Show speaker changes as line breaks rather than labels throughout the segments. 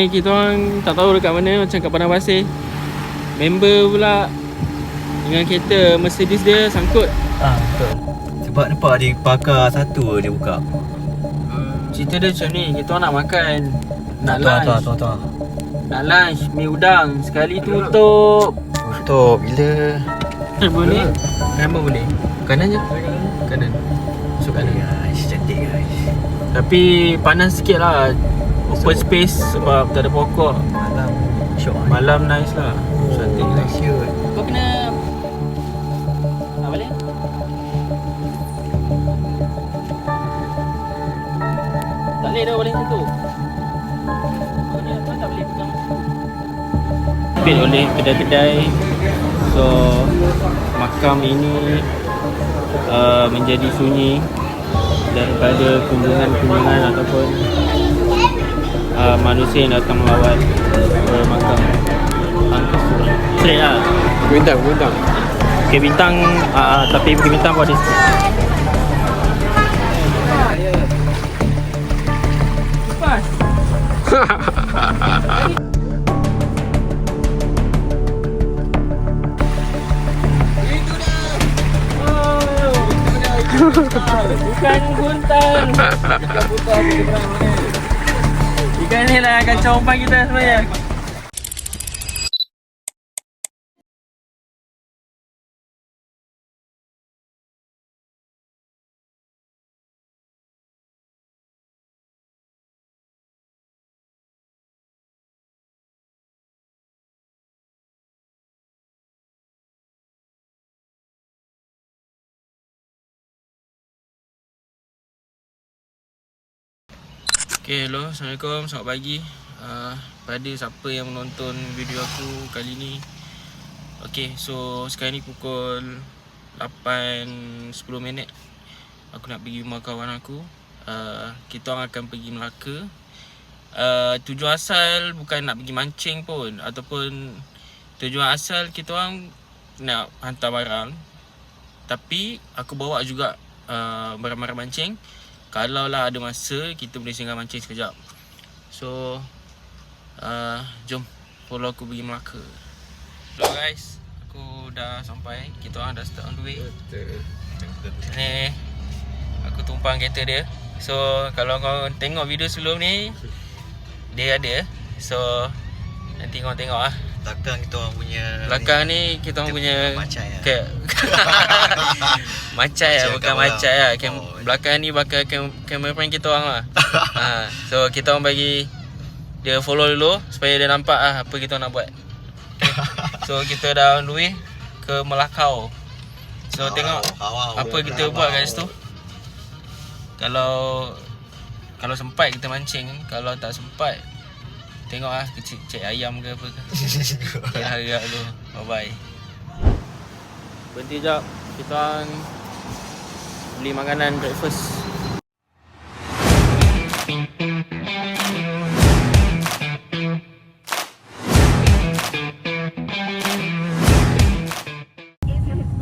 ni kita orang tak tahu dekat mana, macam kat Padang Pasir. Member pula dengan kereta Mercedes dia sangkut.
Betul. Sebab nampak dia bakar satu dia buka.
Cerita dia macam ni, kita orang nak makan, nak lunch.
Tuan.
Nak lunch, mi udang. Sekali tutup.
Tutup bila?
Boleh? Ramai boleh. Kanan je. Kanan. Masuk kanan.
Guys, cantik guys.
Tapi panas sikit lah. Open space sebab tak ada pokok.
Malam syok.
Malam nice lah. Cantik lah.
Nice shoot.
Kau kena balik. Tak boleh dah balik situ. Kau tak boleh pegang. Dipit oleh kedai-kedai. So makam ini menjadi sunyi daripada kunjungan-kunjungan ataupun manusia yang datang melawat ke makam Angkasa. Straight lah.
Bintang.
Bukit Bintang, tapi Bukit Bintang pun ada sikit. Lepas. Bukan guntan. Ikan ni lah kacau umpan kita sebenarnya. Okay, hello, Assalamualaikum, selamat pagi. Pada siapa yang menonton video aku kali ni. Okay, so sekarang ni pukul 8.10 minit. Aku nak pergi rumah kawan aku. Kita orang akan pergi Melaka. Tujuan asal bukan nak pergi mancing pun, ataupun tujuan asal kita orang nak hantar barang. Tapi aku bawa juga barang-barang mancing. Kalau lah ada masa, kita boleh singgah mancing sekejap. So jom follow aku pergi Melaka. Hello guys, aku dah sampai. Kita orang dah start on the way. Ni aku tumpang kereta dia. So kalau kau tengok video sebelum ni, dia ada. So nanti kau tengok lah.
Belakang kita orang punya.
Belakang ni kita orang punya
macai lah.
Macai lah, bukan macai lah. Belakang ni bakal kamera prank kita orang lah. So kita orang bagi dia follow dulu supaya dia nampak lah apa kita nak buat. Okay. So kita dah on the way ke Melakau. So tengok apa kita buat kat situ. Kalau sempat kita mancing, kalau tak sempat tengok lah cek ayam ke apa ke. Okay, harap dulu. Bye bye. Berhenti jap. Kita orang beli makanan breakfast.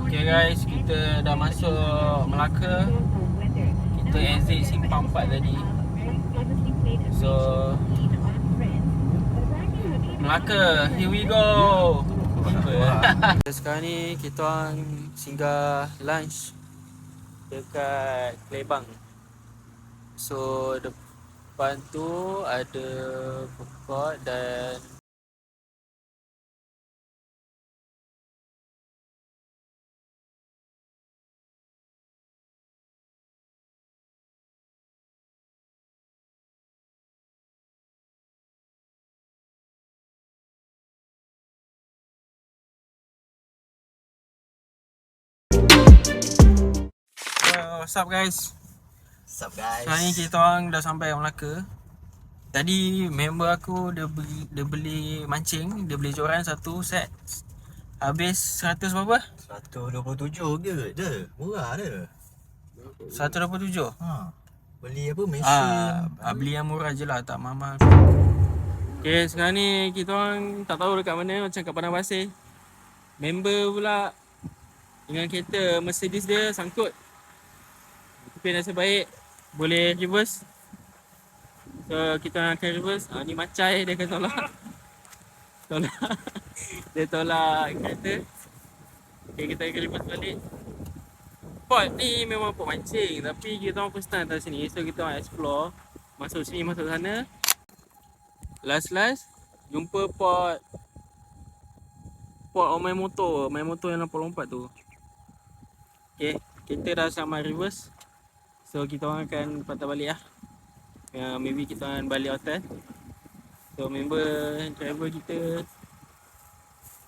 Okay guys, kita dah masuk Melaka. Kita exit Simpang 4 tadi. So Melaka, here we go. Sekarang ni kita orang singgah lunch dekat Klebang. So depan tu ada food court dan what's up guys? Sekarang ni kita orang dah sampai Melaka. Tadi member aku dia beli mancing, dia beli joran satu set. Habis 100 berapa?
127 je. Murah dia.
127.
Beli apa mesin?
Beli yang murah je lah, tak mahal. Okay, sekarang ni kita orang tak tahu dekat mana, macam kat Padang Pasir. Member pula dengan kereta Mercedes dia sangkut. Tapi nasib baik boleh reverse. So kita akan reverse. Ni macai dia akan tolak. Dia tolak kereta. Okay, kita akan reverse balik. Spot ni memang spot mancing, tapi kita orang first time datang sini. So kita orang explore. Masuk sini, masuk sana. Last jumpa pot main motor yang lompat-lompat tu. Okay, kita dah sampai reverse. So kita orang akan patah balik lah. Maybe kita akan balik hotel. So member driver kita,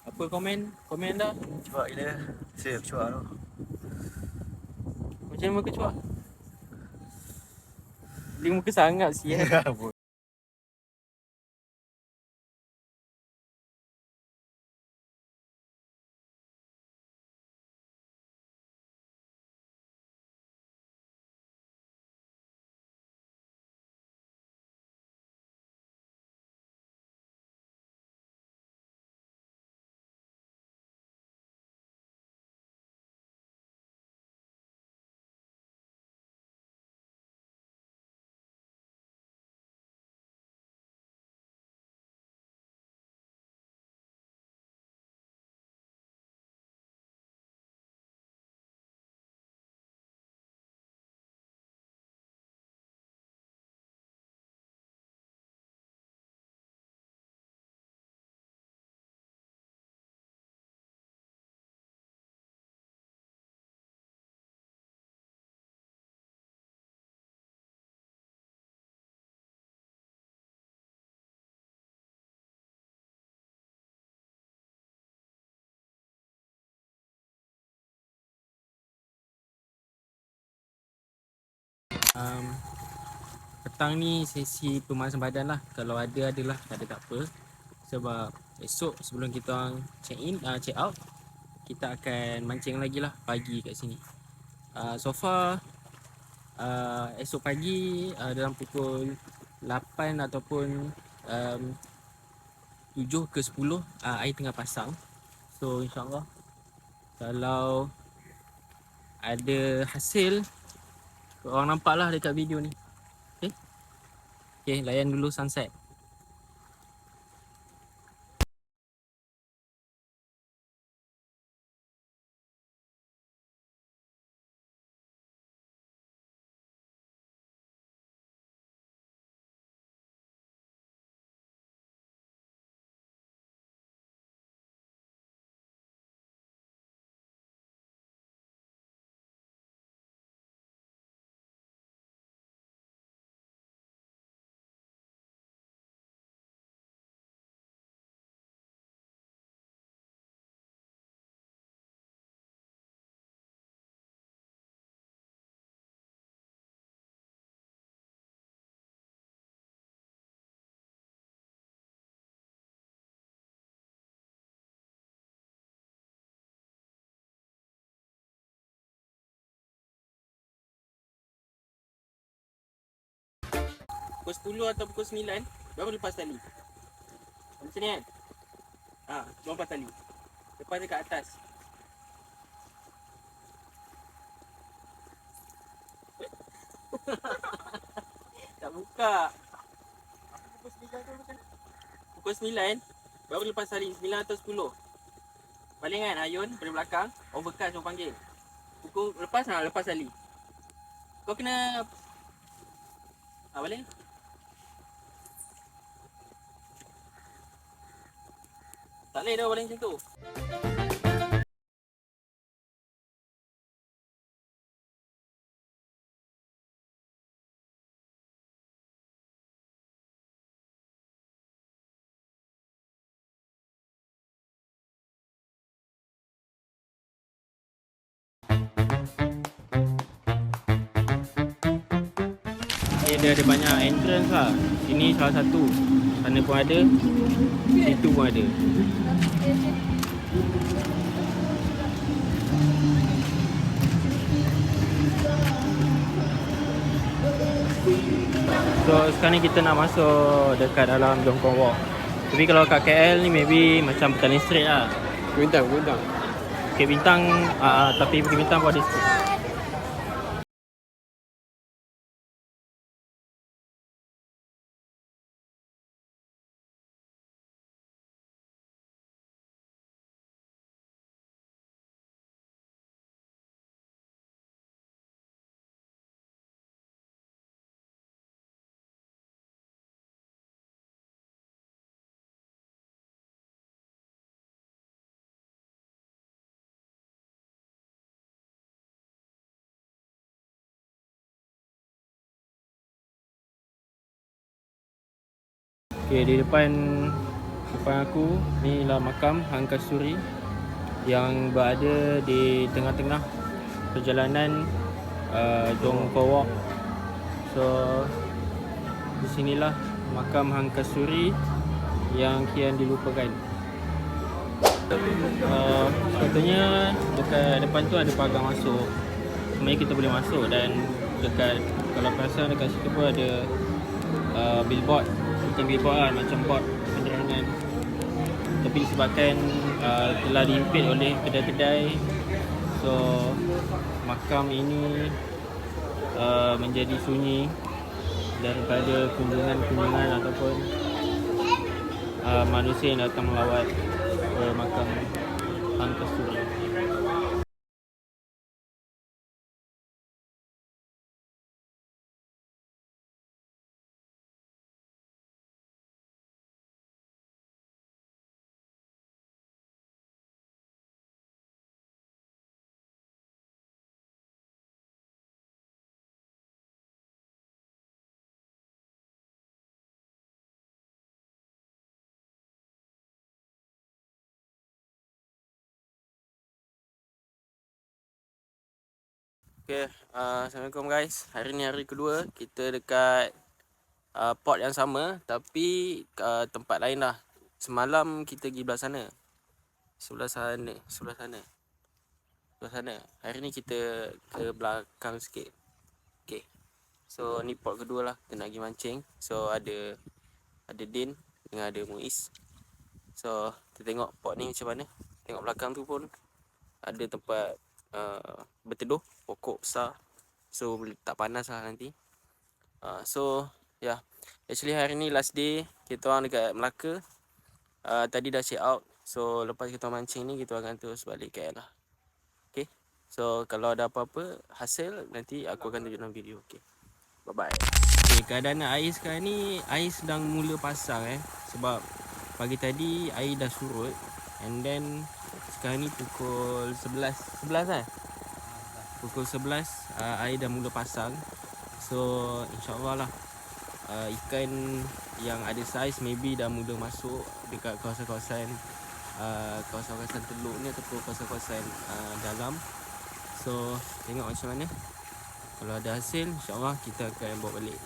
apa komen dah?
Cuak gila. Saya cuak tu.
Macam mana muka cuak? Dia muka sangat sial. Petang ni sesi pemanasan badan lah. Kalau adalah, tak ada tak apa. Sebab esok sebelum kita orang check out, kita akan mancing lagi lah pagi kat sini. So far esok pagi dalam pukul 8 ataupun 7 ke 10 air tengah pasang. So insyaAllah kalau ada hasil, korang nampak lah dekat video ni. Okay, layan dulu sunset. Pukul 10 atau pukul 9 baru lepas tali. Macam ni kan? Lompat tali. Lepas dekat atas. Tak buka. Pukul 9 tu macam ni? Pukul 9 baru lepas tali. 9 atau 10. Balik kan Ayun dari belakang. Overcast orang panggil. Pukul lepas tali. Kau kena balik. Tak boleh dah balik macam tu. Dia ada banyak entrance lah. Sini salah satu. Sana pun ada. Situ pun ada. So sekarang ni kita nak masuk dekat dalam Jongkong Walk. Tapi kalau kat KL ni maybe macam Petaling Street lah.
Bintang.
Bukit Bintang, tapi Bukit Bintang pun ada street. Okay, di depan aku ni lah makam Hang Kasturi yang berada di tengah-tengah perjalanan Jongko Walk. So di sinilah makam Hang Kasturi yang kian dilupakan. Katanya dekat depan tu ada pagar masuk. Sebenarnya kita boleh masuk, dan dekat, kalau perasan dekat situ pun ada billboard. Bukan billboard lah, macam board penerangan. Tapi disebabkan telah dihimpit oleh kedai-kedai, so makam ini menjadi sunyi daripada kunjungan-kunjungan ataupun manusia yang datang melawat ke makam Hang Kasturi. Okay, Assalamualaikum guys. Hari ni hari kedua kita dekat port yang sama, tapi tempat lain lah. Semalam kita pergi belah sana. Sebelah sana. Hari ni kita ke belakang sikit. Okay. So ni port kedua lah, kita nak pergi mancing. So ada Din dengan ada Muiz. So kita tengok port ni macam mana. Tengok belakang tu pun ada tempat berteduh, pokok besar. So tak panas lah nanti. So yeah, actually hari ni last day kita orang dekat Melaka. Tadi dah check out. So lepas kita mancing ni, kita akan terus balik KL lah. Okay, so kalau ada apa-apa hasil, nanti aku akan tunjuk dalam video. Okay, bye bye. Okay, keadaan air sekarang ni, air sedang mula pasang sebab pagi tadi air dah surut. And then sekarang ni pukul 11 kan? Pukul 11 air dah mula pasang. So insyaAllah lah ikan yang ada saiz maybe dah mula masuk dekat kawasan-kawasan teluk ni ataupun kawasan-kawasan dalam. So tengok macam mana. Kalau ada hasil, insyaAllah kita akan bawa balik.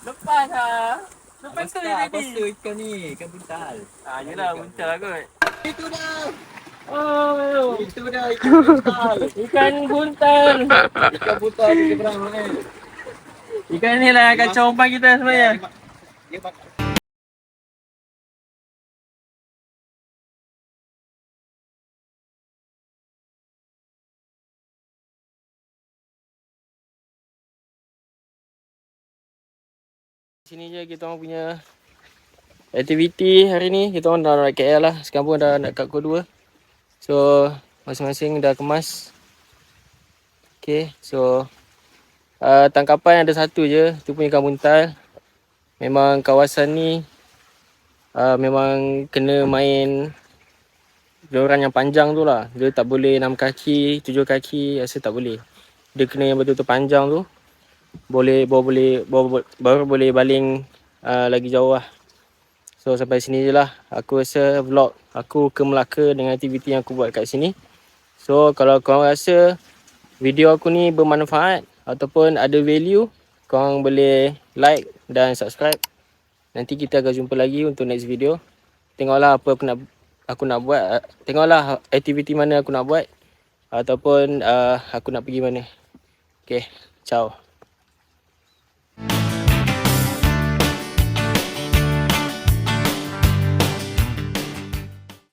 Lepas lah. Lepas tu dia tadi.
Apa ikan ni? Ikan buntal.
Yelah, buntal kot.
Itu dah.
Oh,
Itu dah ikan buntal.
ikan buntal.
Ikan buntal di seberang ni.
Ikan ni lah kacau umpan kita sebenarnya.
Dia makan.
Sini je kita orang punya aktiviti hari ni. Kita orang dah nak KL lah. Sekarang pun dah nak kat pukul 2. So masing-masing dah kemas. Okay, so tangkapan ada satu je. Tu pun ikan buntal. Memang kawasan ni memang kena main joran yang panjang tu lah. Dia tak boleh 6 kaki, 7 kaki, rasa tak boleh. Dia kena yang betul-betul panjang tu. Baru boleh baling lagi jauh lah. So sampai sini je lah. Aku rasa vlog aku ke Melaka dengan aktiviti yang aku buat kat sini. So kalau korang rasa video aku ni bermanfaat ataupun ada value, korang boleh like dan subscribe. Nanti kita akan jumpa lagi untuk next video. Tengoklah apa aku nak buat. Tengoklah aktiviti mana aku nak buat ataupun aku nak pergi mana. Okay, ciao.